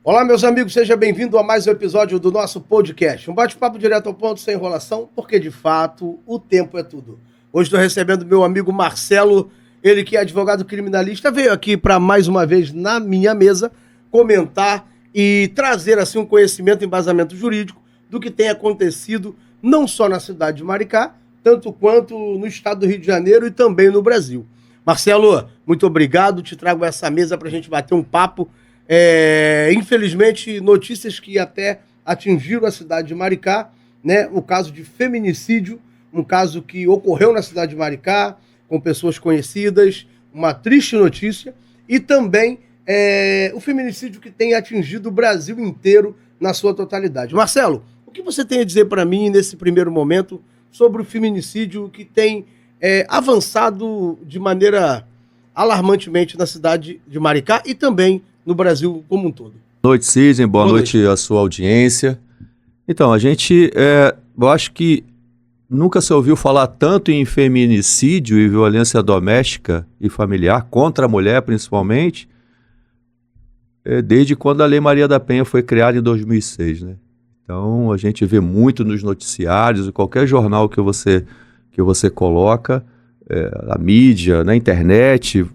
Olá, meus amigos, seja bem-vindo a mais um episódio do nosso podcast. Um bate-papo direto ao ponto, sem enrolação, porque, de fato, o tempo é tudo. Hoje estou recebendo meu amigo Marcelo, ele que é advogado criminalista, veio aqui para, mais uma vez, na minha mesa, comentar e trazer, assim, um conhecimento, embasamento jurídico do que tem acontecido, não só na cidade de Maricá, tanto quanto no estado do Rio de Janeiro e também no Brasil. Marcelo, muito obrigado, te trago essa mesa para a gente bater um papo. Infelizmente, notícias que até atingiram a cidade de Maricá, né? O caso de feminicídio, um caso que ocorreu na cidade de Maricá, com pessoas conhecidas, uma triste notícia, e também o feminicídio que tem atingido o Brasil inteiro na sua totalidade. Marcelo, o que você tem a dizer para mim nesse primeiro momento sobre o feminicídio que tem avançado de maneira alarmantemente na cidade de Maricá e também no Brasil como um todo? Boa noite, Cisne. Boa noite à sua audiência. Então, eu acho que nunca se ouviu falar tanto em feminicídio e violência doméstica e familiar, contra a mulher principalmente, desde quando a Lei Maria da Penha foi criada em 2006, né? Então, a gente vê muito nos noticiários, em qualquer jornal que você coloca, na mídia, na internet.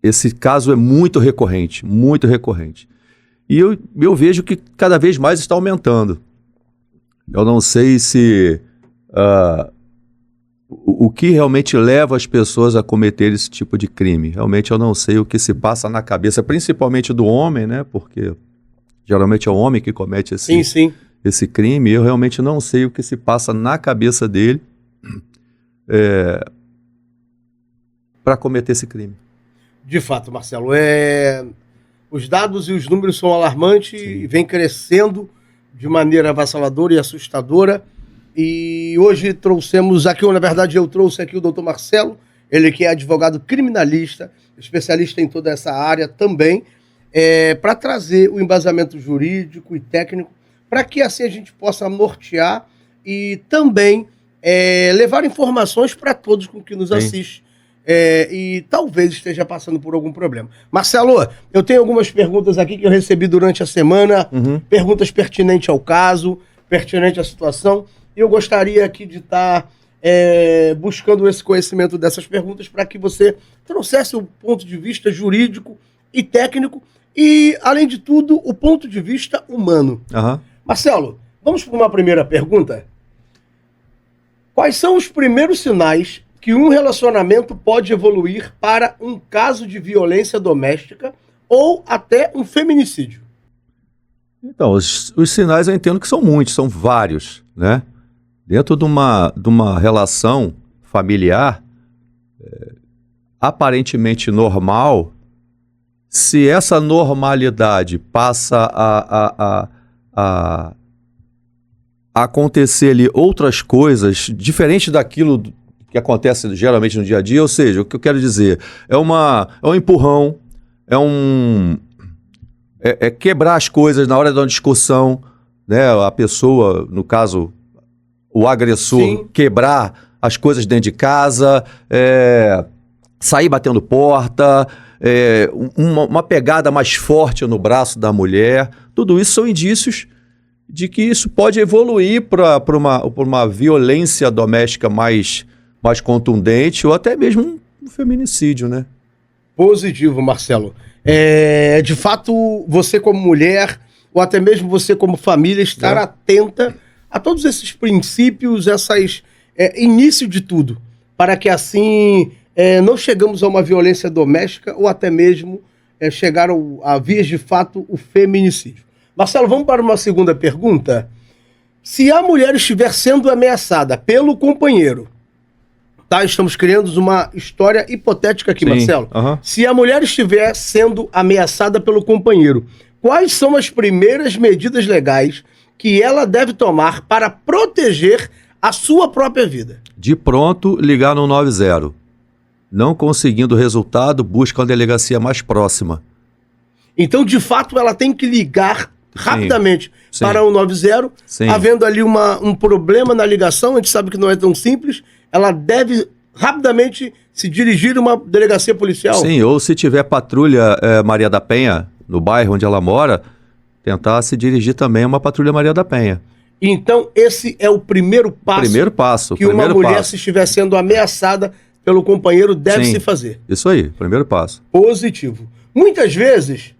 Esse caso é muito recorrente, muito recorrente. E eu vejo que cada vez mais está aumentando. Eu não sei se o que realmente leva as pessoas a cometer esse tipo de crime. Realmente eu não sei o que se passa na cabeça, principalmente do homem, né? Porque geralmente é o homem que comete esse crime. Eu realmente não sei o que se passa na cabeça dele para cometer esse crime. De fato, Marcelo, os dados e os números são alarmantes. Sim. E vem crescendo de maneira avassaladora e assustadora. E hoje trouxemos aqui, ou na verdade eu trouxe aqui o doutor Marcelo, ele que é advogado criminalista, especialista em toda essa área também, para trazer o embasamento jurídico e técnico, para que assim a gente possa nortear e também levar informações para todos com que nos assistem. E talvez esteja passando por algum problema. Marcelo, eu tenho algumas perguntas aqui que eu recebi durante a semana, perguntas pertinentes ao caso, pertinentes à situação, e eu gostaria aqui de estar buscando esse conhecimento dessas perguntas para que você trouxesse o ponto de vista jurídico e técnico e, além de tudo, o ponto de vista humano. Marcelo, vamos para uma primeira pergunta? Quais são os primeiros sinais que um relacionamento pode evoluir para um caso de violência doméstica ou até um feminicídio? Então, os sinais eu entendo que são muitos, são vários, né? Dentro de uma relação familiar aparentemente normal, se essa normalidade passa a acontecer ali outras coisas, diferente daquilo que acontece geralmente no dia a dia, ou seja, o que eu quero dizer, é um empurrão, é quebrar as coisas na hora de uma discussão, né? A pessoa, no caso, o agressor, sim, quebrar as coisas dentro de casa, sair batendo porta, uma pegada mais forte no braço da mulher, tudo isso são indícios de que isso pode evoluir para uma violência doméstica mais contundente ou até mesmo um feminicídio, né? Positivo, Marcelo. De fato, você como mulher, ou até mesmo você como família, estar atenta a todos esses princípios, início de tudo, para que assim não chegamos a uma violência doméstica ou até mesmo chegar a vias de fato o feminicídio. Marcelo, vamos para uma segunda pergunta? Se a mulher estiver sendo ameaçada pelo companheiro, tá? Estamos criando uma história hipotética aqui, sim, Marcelo. Se a mulher estiver sendo ameaçada pelo companheiro, quais são as primeiras medidas legais que ela deve tomar para proteger a sua própria vida? De pronto, ligar no 90. Não conseguindo resultado, busca uma delegacia mais próxima. Então, de fato, ela tem que ligar rapidamente, sim, para o 90, sim, havendo ali um problema na ligação, a gente sabe que não é tão simples, ela deve rapidamente se dirigir a uma delegacia policial. Sim, ou se tiver patrulha Maria da Penha, no bairro onde ela mora, tentar se dirigir também a uma patrulha Maria da Penha. Então, esse é o primeiro passo, que uma mulher, se estiver sendo ameaçada pelo companheiro, deve se fazer. Isso aí, primeiro passo. Positivo. Muitas vezes,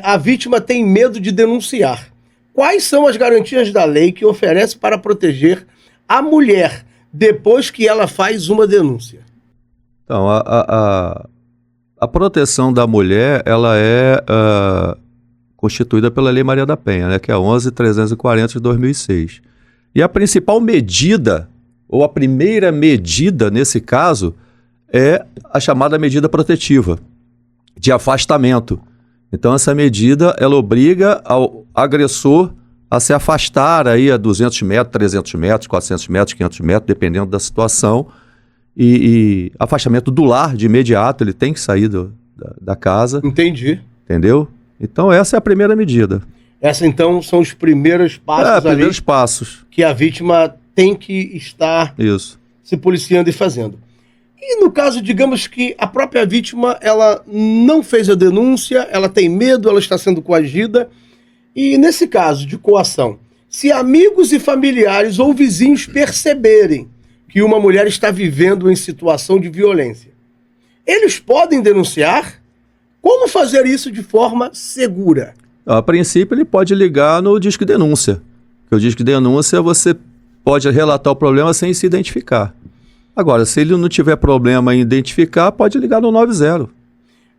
a vítima tem medo de denunciar. Quais são as garantias da lei que oferece para proteger a mulher depois que ela faz uma denúncia? Então, a proteção da mulher, ela é constituída pela Lei Maria da Penha, né, que é a 11.340 de 2006. E a principal medida, ou a primeira medida nesse caso, é a chamada medida protetiva, de afastamento. Então, essa medida, ela obriga ao agressor a se afastar aí a 200 metros, 300 metros, 400 metros, 500 metros, dependendo da situação, e afastamento do lar de imediato, ele tem que sair da casa. Entendi. Entendeu? Então, essa é a primeira medida. Essa, então, são os primeiros passos primeiros passos que a vítima tem que estar se policiando e fazendo. E no caso, digamos que a própria vítima, ela não fez a denúncia, ela tem medo, ela está sendo coagida. E nesse caso de coação, se amigos e familiares ou vizinhos perceberem que uma mulher está vivendo em situação de violência, eles podem denunciar? Como fazer isso de forma segura? A princípio, ele pode ligar no Disque Denúncia. Porque o Disque Denúncia, você pode relatar o problema sem se identificar. Agora, se ele não tiver problema em identificar, pode ligar no 90.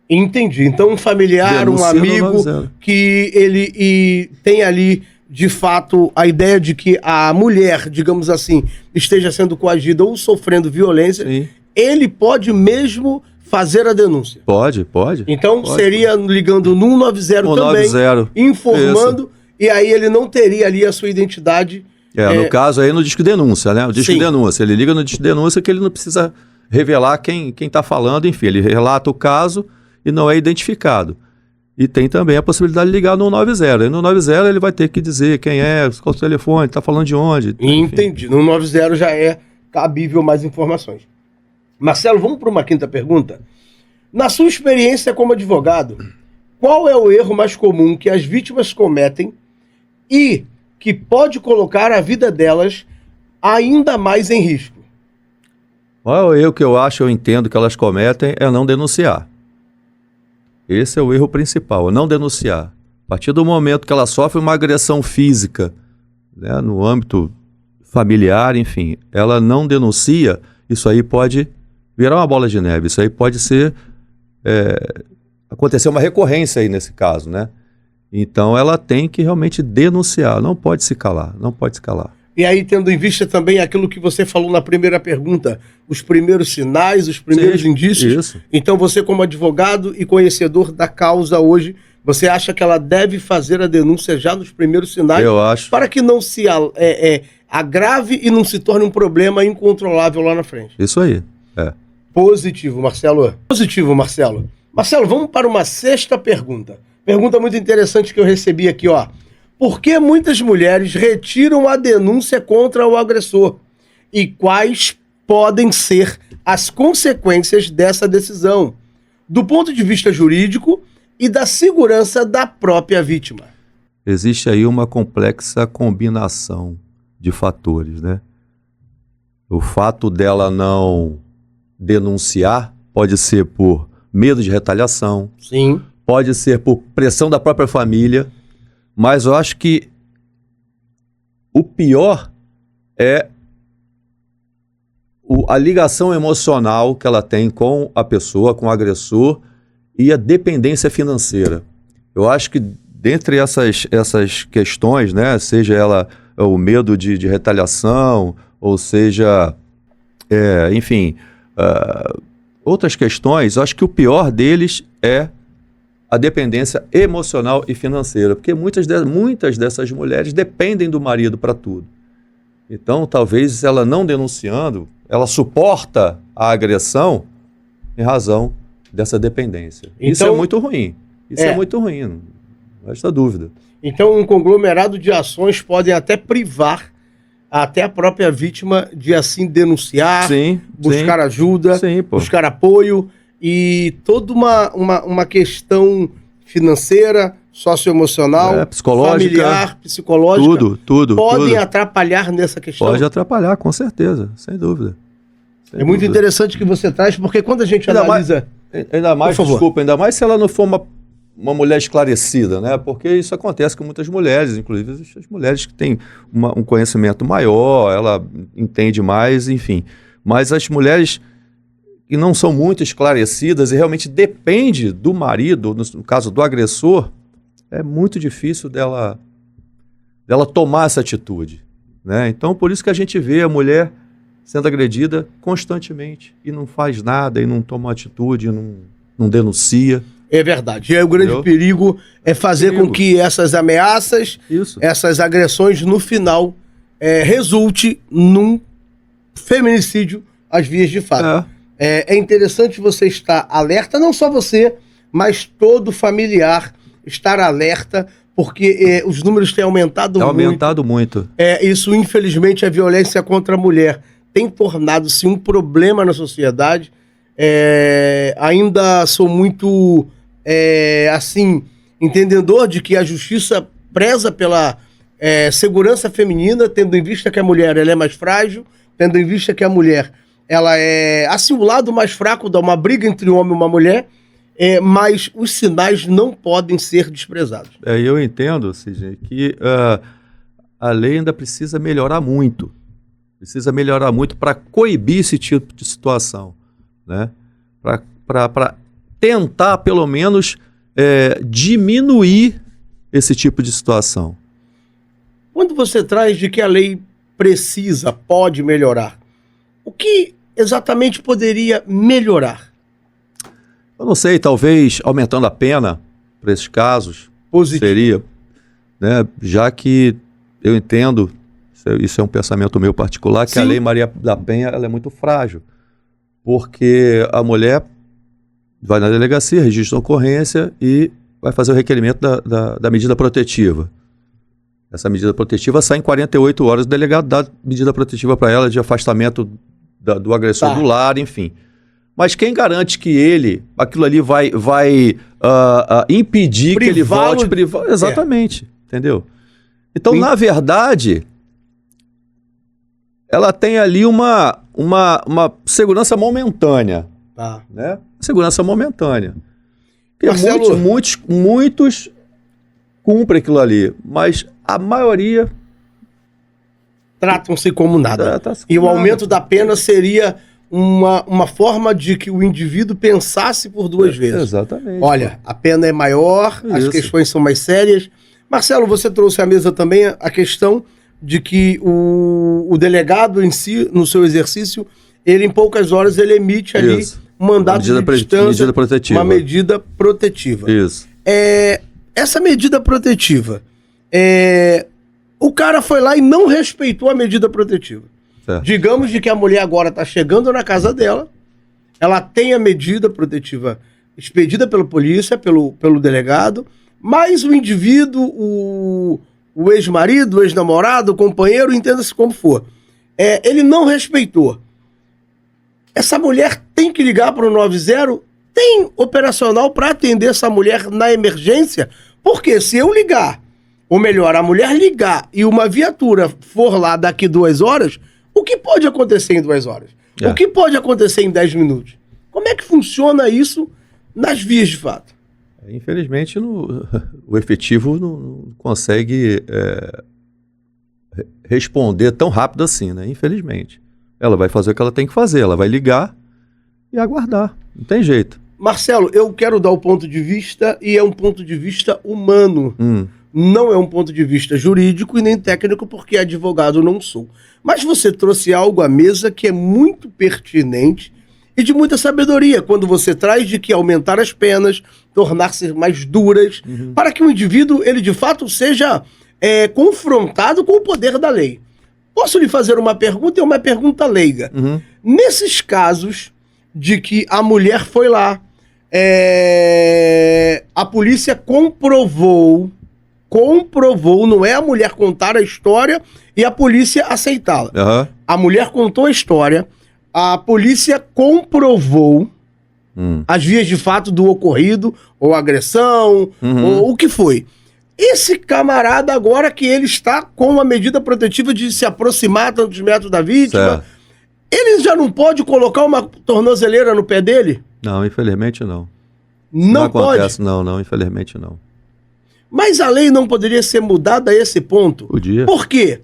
Entendi. Então, um familiar, Denuncia um amigo que ele tem ali, de fato, a ideia de que a mulher, digamos assim, esteja sendo coagida ou sofrendo violência, ele pode mesmo fazer a denúncia. Pode. Então, seria ligando no 190 também, 90. informando, e aí ele não teria ali a sua identidade. No caso aí no Disque Denúncia, né? O Disque Denúncia. Ele liga no Disque Denúncia que ele não precisa revelar quem está falando, enfim, ele relata o caso e não é identificado. E tem também a possibilidade de ligar no 90. E no 90 ele vai ter que dizer quem é, qual é o telefone, está falando de onde. Entendi. No 90 já é cabível mais informações. Marcelo, vamos para uma quinta pergunta? Na sua experiência como advogado, qual é o erro mais comum que as vítimas cometem e que pode colocar a vida delas ainda mais em risco? O erro que eu entendo que elas cometem é não denunciar. Esse é o erro principal, não denunciar. A partir do momento que ela sofre uma agressão física, né, no âmbito familiar, enfim, ela não denuncia, isso aí pode virar uma bola de neve, isso aí pode ser acontecer uma recorrência aí nesse caso, né? Então ela tem que realmente denunciar, não pode se calar. E aí, tendo em vista também aquilo que você falou na primeira pergunta, os primeiros sinais, os primeiros indícios. Isso. Então você, como advogado e conhecedor da causa hoje, você acha que ela deve fazer a denúncia já nos primeiros sinais? Eu acho. Para que não se agrave e não se torne um problema incontrolável lá na frente. Isso aí, Positivo, Marcelo. Marcelo, vamos para uma sexta pergunta. Pergunta muito interessante que eu recebi aqui, ó. Por que muitas mulheres retiram a denúncia contra o agressor? E quais podem ser as consequências dessa decisão, do ponto de vista jurídico e da segurança da própria vítima? Existe aí uma complexa combinação de fatores, né? O fato dela não denunciar pode ser por medo de retaliação. Sim. Pode ser por pressão da própria família, mas eu acho que o pior é a ligação emocional que ela tem com a pessoa, com o agressor e a dependência financeira. Eu acho que dentre essas questões, né, seja ela o medo de retaliação, ou seja, enfim, outras questões, eu acho que o pior deles é a dependência emocional e financeira, porque muitas dessas mulheres dependem do marido para tudo. Então, talvez ela não denunciando, ela suporta a agressão em razão dessa dependência. Então, isso é muito ruim. É muito ruim, não resta dúvida. Então, um conglomerado de ações podem até privar até a própria vítima de assim denunciar, buscar ajuda, buscar apoio. E toda uma questão financeira, socioemocional, psicológica, familiar, psicológica, tudo. podem atrapalhar nessa questão? Pode atrapalhar, com certeza, sem dúvida. É muito interessante que você traz, porque quando a gente analisa... Ainda mais se ela não for uma mulher esclarecida, né? Porque isso acontece com muitas mulheres, inclusive as mulheres que têm um conhecimento maior, ela entende mais, enfim. Mas as mulheres que não são muito esclarecidas e realmente depende do marido, no caso do agressor, é muito difícil dela tomar essa atitude, né? Então, por isso que a gente vê a mulher sendo agredida constantemente e não faz nada, e não toma atitude, não denuncia. É verdade. E aí o grande perigo é fazer com que essas ameaças, essas agressões, no final, resulte num feminicídio às vias de fato. É interessante você estar alerta, não só você, mas todo familiar estar alerta, porque os números têm aumentado muito. Aumentado muito. Isso, infelizmente, a violência contra a mulher tem tornado-se um problema na sociedade. Ainda sou muito, assim, entendedor de que a justiça preza pela segurança feminina, tendo em vista que a mulher ela é mais frágil, tendo em vista que a mulher ela é, assim, o lado mais fraco de uma briga entre um homem e uma mulher, mas os sinais não podem ser desprezados. Eu entendo, Sidney, que a lei ainda precisa melhorar muito. Precisa melhorar muito para coibir esse tipo de situação, né? Para tentar, pelo menos, diminuir esse tipo de situação. Quando você traz de que a lei pode melhorar, o que exatamente poderia melhorar? Eu não sei, talvez aumentando a pena para esses casos. Positivo. Seria, né? Já que eu entendo, isso é um pensamento meu particular, que Sim. A Lei Maria da Penha ela é muito frágil, porque a mulher vai na delegacia, registra a ocorrência e vai fazer o requerimento da medida protetiva. Essa medida protetiva sai em 48 horas, o delegado dá medida protetiva para ela de afastamento do agressor do lar, enfim. Mas quem garante que aquilo ali vai impedir que ele volte... Exatamente, entendeu? Então, na verdade, ela tem ali uma segurança momentânea. Né? Segurança momentânea. Porque Marcelo... muitos cumprem aquilo ali, mas a maioria... tratam-se como nada. E o aumento da pena seria uma forma de que o indivíduo pensasse por duas vezes. Exatamente. Olha, a pena é maior, as questões são mais sérias. Marcelo, você trouxe à mesa também a questão de que o delegado em si, no seu exercício, ele em poucas horas ele emite ali um mandato de distância, uma medida protetiva. Isso. Essa medida protetiva, o cara foi lá e não respeitou a medida protetiva. Certo. Digamos de que a mulher agora está chegando na casa dela, ela tem a medida protetiva expedida pela polícia, pelo delegado, mas o indivíduo, o ex-marido, o ex-namorado, o companheiro, entenda-se como for, ele não respeitou. Essa mulher tem que ligar para o 90? Tem operacional para atender essa mulher na emergência? Porque se eu ligar, ou melhor, a mulher ligar e uma viatura for lá daqui 2 horas, o que pode acontecer em 2 horas? O que pode acontecer em 10 minutos? Como é que funciona isso nas vias de fato? Infelizmente, o efetivo não consegue responder tão rápido assim, né? Infelizmente. Ela vai fazer o que ela tem que fazer, ela vai ligar e aguardar. Não tem jeito. Marcelo, eu quero dar o ponto de vista, e é um ponto de vista humano. Não é um ponto de vista jurídico e nem técnico, porque advogado não sou. Mas você trouxe algo à mesa que é muito pertinente e de muita sabedoria, quando você traz de que aumentar as penas, tornar-se mais duras, para que o indivíduo, ele de fato seja confrontado com o poder da lei. Posso lhe fazer uma pergunta? É uma pergunta leiga. Nesses casos de que a mulher foi lá, a polícia comprovou, não é a mulher contar a história e a polícia aceitá-la. A mulher contou a história, a polícia comprovou as vias de fato do ocorrido, ou agressão, ou o que foi. Esse camarada agora que ele está com uma medida protetiva de se aproximar tantos metros da vítima, ele já não pode colocar uma tornozeleira no pé dele? Não, infelizmente não. Não acontece, pode? Não, infelizmente não. Mas a lei não poderia ser mudada a esse ponto? Podia. Por quê?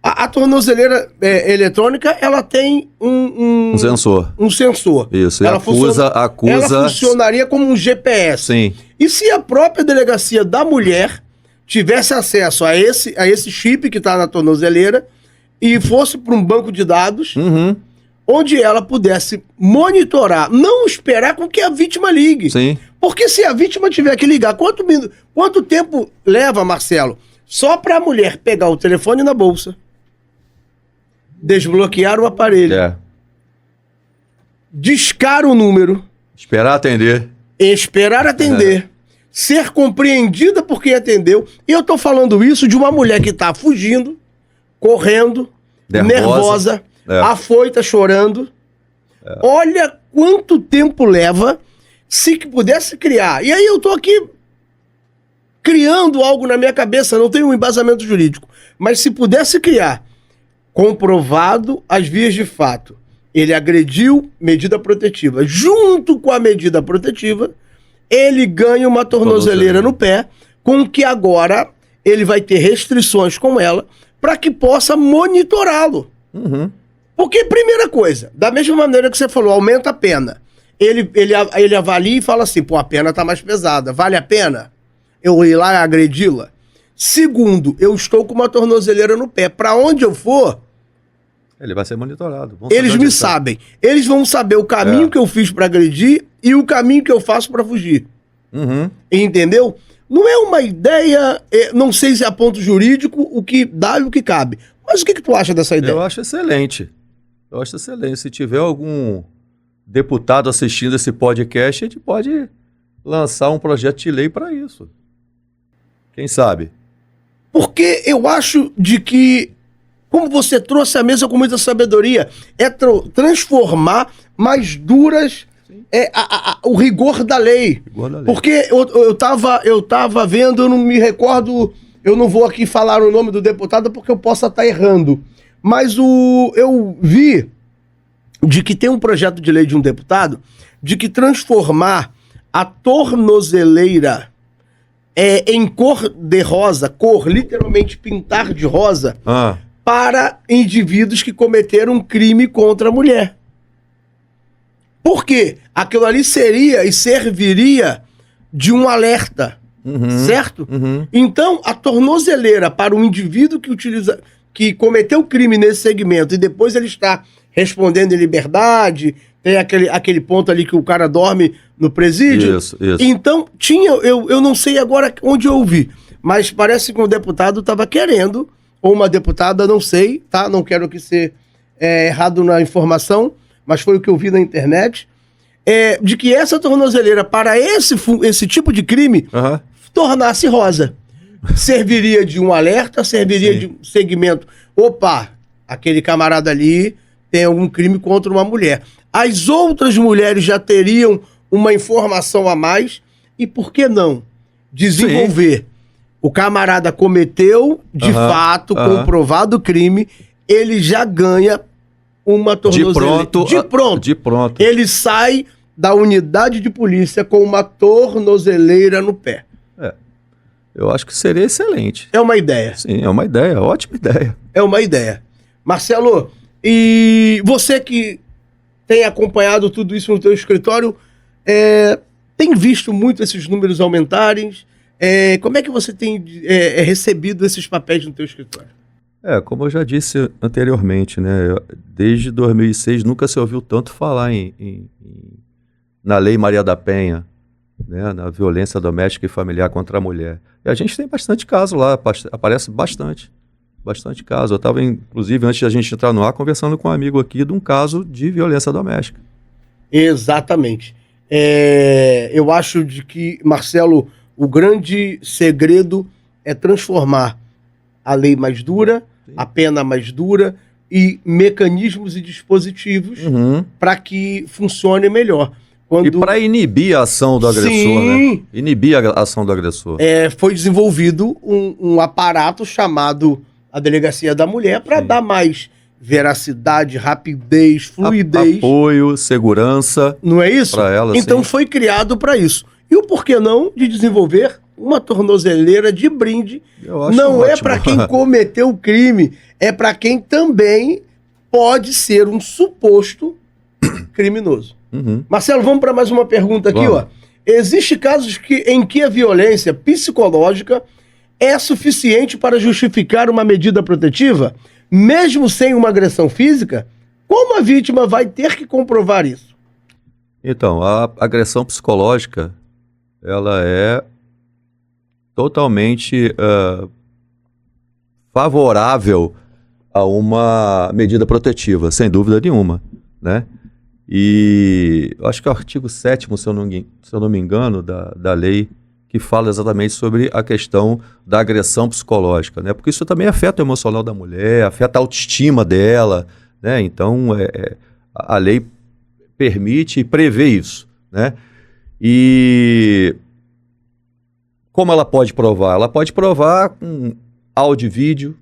A tornozeleira eletrônica, ela tem um sensor. Um sensor. Isso, ela acusa... Ela funcionaria como um GPS. Sim. E se a própria delegacia da mulher tivesse acesso a esse chip que está na tornozeleira e fosse para um banco de dados, onde ela pudesse monitorar, não esperar com que a vítima ligue. Sim. Porque se a vítima tiver que ligar, quanto tempo leva, Marcelo, só para a mulher pegar o telefone na bolsa, desbloquear o aparelho, discar o número, esperar atender, ser compreendida por quem atendeu. E eu tô falando isso de uma mulher que tá fugindo, correndo, nervosa, afoita, chorando. Olha quanto tempo leva se que pudesse criar. E aí eu tô aqui criando algo na minha cabeça, não tenho um embasamento jurídico, mas se pudesse criar, comprovado as vias de fato, ele agrediu, medida protetiva. Junto com a medida protetiva, ele ganha uma tornozeleira no pé, com que agora ele vai ter restrições com ela, para que possa monitorá-lo. Porque, primeira coisa, da mesma maneira que você falou, aumenta a pena. Ele avalia e fala assim, pô, a pena tá mais pesada, vale a pena eu ir lá e agredi-la? Segundo, eu estou com uma tornozeleira no pé. Para onde eu for, ele vai ser monitorado. Eles me sabem. Eles vão saber o caminho que eu fiz para agredir e o caminho que eu faço para fugir. Entendeu? Não é uma ideia, não sei se é a ponto jurídico, o que dá e o que cabe. Mas o que tu acha dessa ideia? Eu acho excelente. Se tiver algum deputado assistindo esse podcast, a gente pode lançar um projeto de lei para isso. Quem sabe? Porque eu acho de que, como você trouxe à mesa com muita sabedoria, é transformar mais duras o rigor da lei. Porque eu tava vendo, eu não me recordo, eu não vou aqui falar o nome do deputado porque eu possa estar errando, mas eu vi de que tem um projeto de lei de um deputado de que transformar a tornozeleira em cor de rosa, literalmente pintar de rosa, para indivíduos que cometeram um crime contra a mulher. Por quê? Aquilo ali seria e serviria de um alerta, certo? Então, a tornozeleira para o indivíduo que cometeu o crime nesse segmento e depois ele está respondendo em liberdade, tem aquele ponto ali que o cara dorme no presídio. Isso. Então, eu não sei agora onde eu ouvi, mas parece que um deputado estava querendo, ou uma deputada, não sei, tá? Não quero que ser errado na informação, mas foi o que eu vi na internet, de que essa tornozeleira para esse tipo de crime tornasse rosa. Serviria de um alerta, serviria de um segmento. Opa, aquele camarada ali tem algum crime contra uma mulher. As outras mulheres já teriam uma informação a mais e por que não desenvolver? O camarada cometeu, de fato, comprovado o crime, ele já ganha uma tornozeleira. De pronto. Ele sai da unidade de polícia com uma tornozeleira no pé. Eu acho que seria excelente. É uma ideia. Sim, é uma ideia, ótima ideia. É uma ideia. Marcelo, e você que tem acompanhado tudo isso no teu escritório, tem visto muito esses números aumentarem? Como é que você tem recebido esses papéis no teu escritório? Como eu já disse anteriormente, né? Desde 2006 nunca se ouviu tanto falar na Lei Maria da Penha, né? Na violência doméstica e familiar contra a mulher. E a gente tem bastante caso lá, aparece bastante caso. Eu estava, inclusive, antes da gente entrar no ar, conversando com um amigo aqui de um caso de violência doméstica. Exatamente. Eu acho de que, Marcelo, o grande segredo é transformar a lei mais dura, a pena mais dura e mecanismos e dispositivos para que funcione melhor. E para inibir a ação do agressor, Sim. né? Inibir a ação do agressor. Foi desenvolvido um aparato chamado a Delegacia da Mulher para dar mais veracidade, rapidez, fluidez. Apoio, segurança. Não é isso? Para ela, então sim. foi criado para isso. E o porquê não de desenvolver uma tornozeleira de brinde? Não é para quem cometeu o crime, é para quem também pode ser um suposto criminoso. Marcelo, vamos para mais uma pergunta aqui, ó. Existem casos em que a violência psicológica é suficiente para justificar uma medida protetiva, mesmo sem uma agressão física? Como a vítima vai ter que comprovar isso? Então, a agressão psicológica, ela é totalmente favorável a uma medida protetiva, sem dúvida nenhuma, né? E eu acho que é o artigo 7º, se eu não me engano, da lei, que fala exatamente sobre a questão da agressão psicológica, né? Porque isso também afeta o emocional da mulher, afeta a autoestima dela, né? Então, a lei permite e prevê isso, né? E como ela pode provar? Ela pode provar com áudio e vídeo,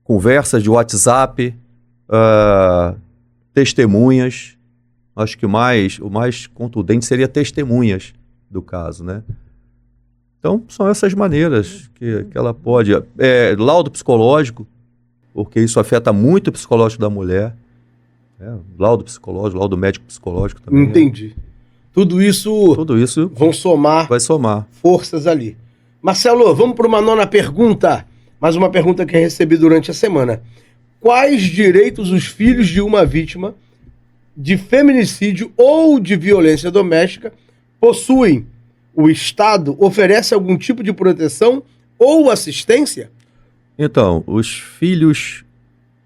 conversas de WhatsApp, testemunhas. Acho que o mais contundente seria testemunhas do caso, né? Então, são essas maneiras que ela pode... laudo psicológico, porque isso afeta muito o psicológico da mulher. Laudo psicológico, laudo médico psicológico também. Entendi. Tudo isso vai somar forças ali. Marcelo, vamos para uma nona pergunta. Mais uma pergunta que eu recebi durante a semana. Quais direitos os filhos de uma vítima de feminicídio ou de violência doméstica possuem? O Estado oferece algum tipo de proteção ou assistência? Então, os filhos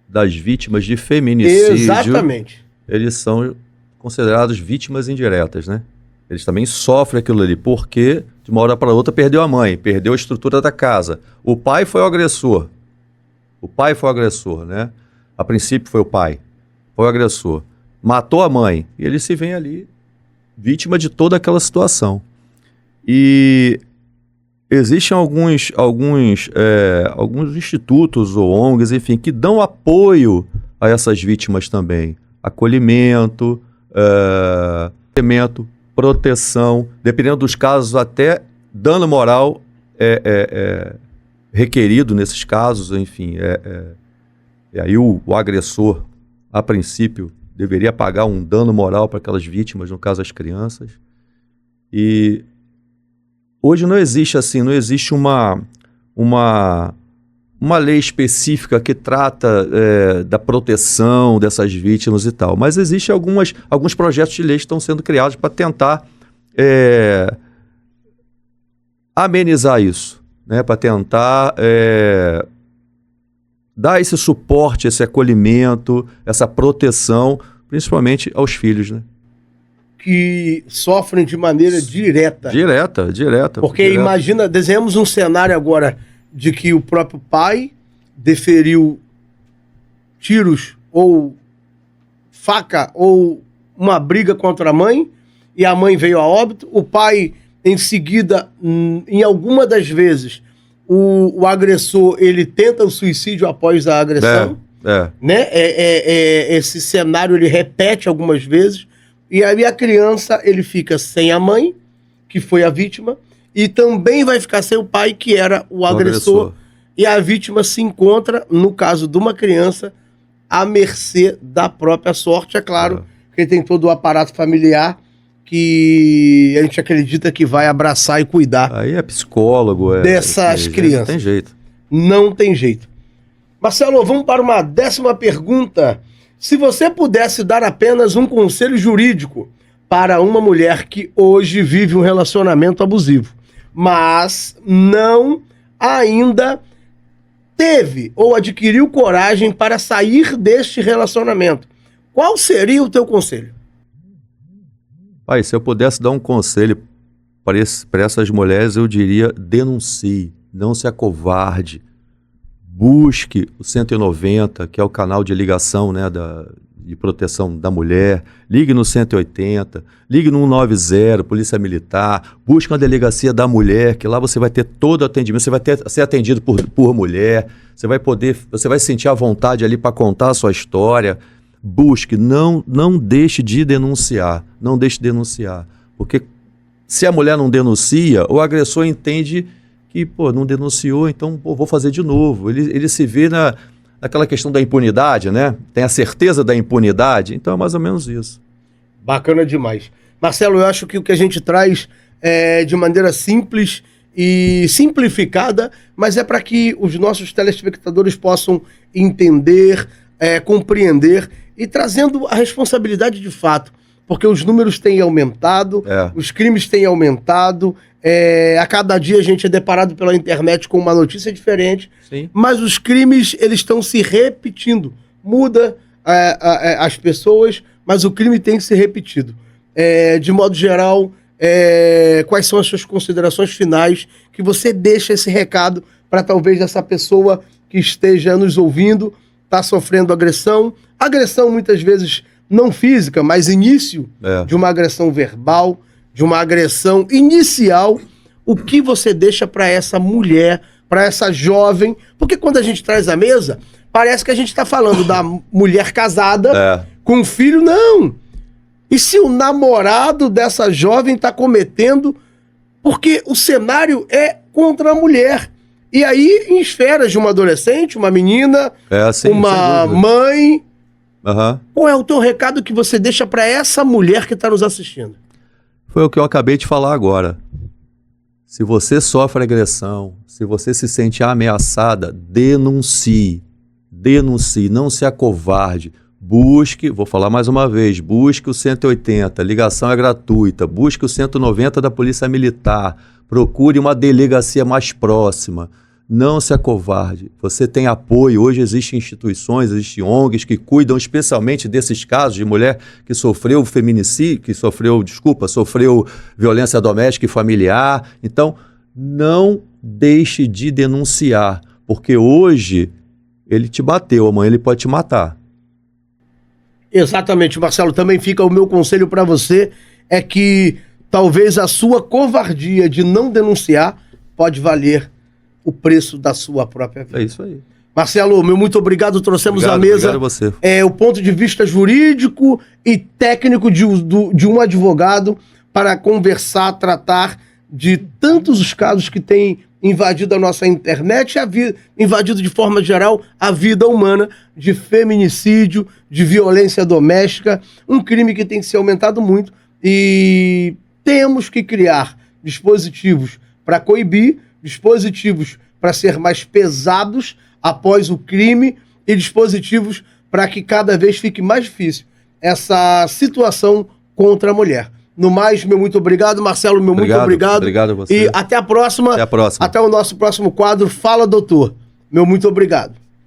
das vítimas de feminicídio... Exatamente. Eles são considerados vítimas indiretas, né? Eles também sofrem aquilo ali, porque de uma hora para outra perdeu a mãe, perdeu a estrutura da casa. O pai foi o agressor. Né? A princípio foi o pai, foi o agressor. Matou a mãe e ele se vê ali vítima de toda aquela situação. E existem alguns institutos ou ONGs, enfim, que dão apoio a essas vítimas também. Acolhimento, proteção, dependendo dos casos, até dano moral é requerido nesses casos, enfim. E aí o agressor, a princípio, deveria pagar um dano moral para aquelas vítimas, no caso as crianças. E hoje não existe uma lei específica que trata da proteção dessas vítimas e tal, mas existem alguns projetos de lei que estão sendo criados para tentar amenizar isso, né? Para tentar dar esse suporte, esse acolhimento, essa proteção, principalmente aos filhos, né? Que sofrem de maneira direta. Direta. Porque imagina, desenhamos um cenário agora de que o próprio pai deferiu tiros ou faca ou uma briga contra a mãe e a mãe veio a óbito. O pai, em seguida, em alguma das vezes, o agressor, ele tenta o suicídio após a agressão. Né? Esse cenário ele repete algumas vezes. E aí a criança, ele fica sem a mãe, que foi a vítima, e também vai ficar sem o pai, que era o agressor. E a vítima se encontra, no caso de uma criança, à mercê da própria sorte. É claro que tem todo o aparato familiar que a gente acredita que vai abraçar e cuidar. Aí é psicólogo, dessas crianças. Não tem jeito. Não tem jeito. Marcelo, vamos para uma 10ª pergunta. Se você pudesse dar apenas um conselho jurídico para uma mulher que hoje vive um relacionamento abusivo, mas não ainda teve ou adquiriu coragem para sair deste relacionamento, qual seria o teu conselho? Pai, se eu pudesse dar um conselho para essas mulheres, eu diria: denuncie, não se acovarde, busque o 190, que é o canal de ligação, né, de proteção da mulher, ligue no 180, ligue no 190, Polícia Militar, busque uma delegacia da mulher, que lá você vai ter todo o atendimento, você vai ser atendido por mulher, você vai sentir a vontade ali para contar a sua história. Busque, não deixe de denunciar, não deixe de denunciar, porque se a mulher não denuncia, o agressor entende que, não denunciou, então, vou fazer de novo. Ele se vê naquela questão da impunidade, né? Tem a certeza da impunidade, então é mais ou menos isso. Bacana demais. Marcelo, eu acho que o que a gente traz é de maneira simples e simplificada, mas é para que os nossos telespectadores possam entender, compreender e trazendo a responsabilidade de fato. Porque os números têm aumentado, os crimes têm aumentado, a cada dia a gente é deparado pela internet com uma notícia diferente, sim, mas os crimes eles estão se repetindo. Muda as pessoas, mas o crime tem que ser repetido. De modo geral, quais são as suas considerações finais que você deixa esse recado para talvez essa pessoa que esteja nos ouvindo, está sofrendo agressão muitas vezes não física, mas início de uma agressão verbal, de uma agressão inicial, o que você deixa para essa mulher, para essa jovem? Porque quando a gente traz à mesa, parece que a gente está falando da mulher casada com um filho, não. E se o namorado dessa jovem está cometendo, porque o cenário é contra a mulher. E aí, em esferas de uma adolescente, uma menina, uma mãe... Qual é o teu recado que você deixa para essa mulher que está nos assistindo? Foi o que eu acabei de falar agora. Se você sofre agressão, se você se sente ameaçada, denuncie. Denuncie, não se acovarde. Busque, vou falar mais uma vez, busque o 180, ligação é gratuita. Busque o 190 da Polícia Militar. Procure uma delegacia mais próxima. Não se acovarde, você tem apoio, hoje existem instituições, existem ONGs que cuidam especialmente desses casos de mulher que sofreu feminicídio, sofreu violência doméstica e familiar. Então, não deixe de denunciar, porque hoje ele te bateu, amanhã ele pode te matar. Exatamente, Marcelo, também fica o meu conselho para você, é que talvez a sua covardia de não denunciar pode valer o preço da sua própria vida. É isso aí. Marcelo, meu muito obrigado. Trouxemos à mesa você. O ponto de vista jurídico e técnico de um advogado para conversar, tratar de tantos os casos que têm invadido a nossa internet, invadido de forma geral a vida humana, de feminicídio, de violência doméstica, um crime que tem que ser aumentado muito e temos que criar dispositivos para coibir, dispositivos para ser mais pesados após o crime e dispositivos para que cada vez fique mais difícil essa situação contra a mulher. No mais, meu muito obrigado, Marcelo, muito obrigado. Obrigado a você. E até a próxima. Até a próxima. Até o nosso próximo quadro, Fala Doutor. Meu muito obrigado.